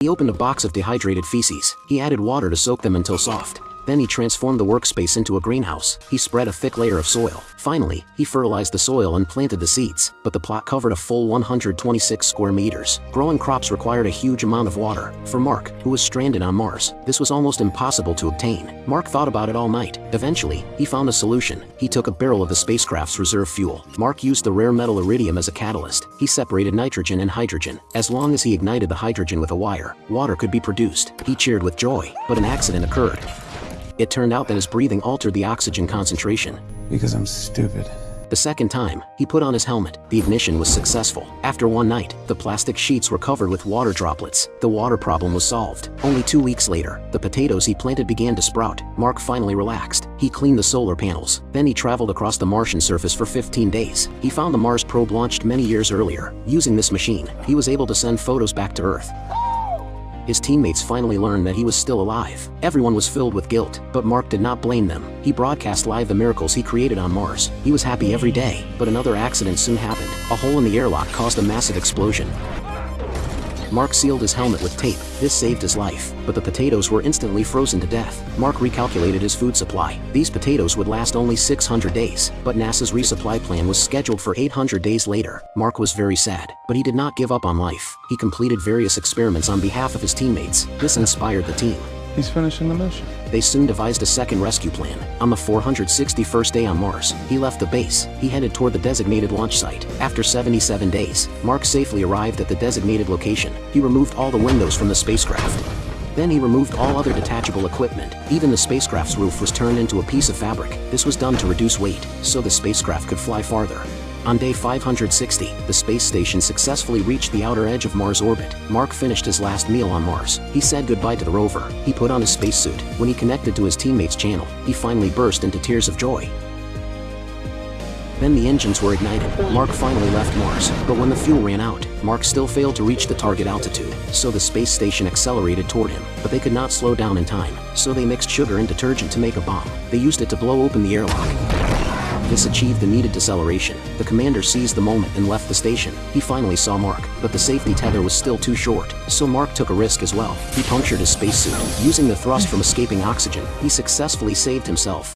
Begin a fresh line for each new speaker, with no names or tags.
He opened a box of dehydrated feces. He added water to soak them until soft. Then he transformed the workspace into a greenhouse. He spread a thick layer of soil. Finally, he fertilized the soil and planted the seeds, but the plot covered a full 126 square meters. Growing crops required a huge amount of water. For Mark, who was stranded on Mars, this was almost impossible to obtain. Mark thought about it all night. Eventually, he found a solution. He took a barrel of the spacecraft's reserve fuel. Mark used the rare metal iridium as a catalyst. He separated nitrogen and hydrogen. As long as he ignited the hydrogen with a wire, water could be produced. He cheered with joy, but an accident occurred. It turned out that his breathing altered the oxygen concentration.
Because I'm stupid.
The second time, he put on his helmet. The ignition was successful. After one night, the plastic sheets were covered with water droplets. The water problem was solved. Only 2 weeks later, the potatoes he planted began to sprout. Mark finally relaxed. He cleaned the solar panels. Then he traveled across the Martian surface for 15 days. He found the Mars probe launched many years earlier. Using this machine, he was able to send photos back to Earth. His teammates finally learned that he was still alive. Everyone was filled with guilt, but Mark did not blame them. He broadcast live the miracles he created on Mars. He was happy every day, but another accident soon happened. A hole in the airlock caused a massive explosion. Mark sealed his helmet with tape. This saved his life, but the potatoes were instantly frozen to death. Mark recalculated his food supply. These potatoes would last only 600 days, but NASA's resupply plan was scheduled for 800 days later. Mark was very sad, but he did not give up on life. He completed various experiments on behalf of his teammates. This inspired the team.
He's finishing the mission.
They soon devised a second rescue plan. On the 461st day on Mars, he left the base. He headed toward the designated launch site. After 77 days, Mark safely arrived at the designated location. He removed all the windows from the spacecraft. Then he removed all other detachable equipment. Even the spacecraft's roof was turned into a piece of fabric. This was done to reduce weight, so the spacecraft could fly farther. On day 560, the space station successfully reached the outer edge of Mars' orbit. Mark finished his last meal on Mars. He said goodbye to the rover. He put on his spacesuit. When he connected to his teammates' channel, he finally burst into tears of joy. Then the engines were ignited. Mark finally left Mars, but when the fuel ran out, Mark still failed to reach the target altitude, so the space station accelerated toward him. But they could not slow down in time, so they mixed sugar and detergent to make a bomb. They used it to blow open the airlock. This achieved the needed deceleration. The commander seized the moment and left the station. He finally saw Mark, but the safety tether was still too short, so Mark took a risk as well. He punctured his spacesuit. Using the thrust from escaping oxygen, he successfully saved himself.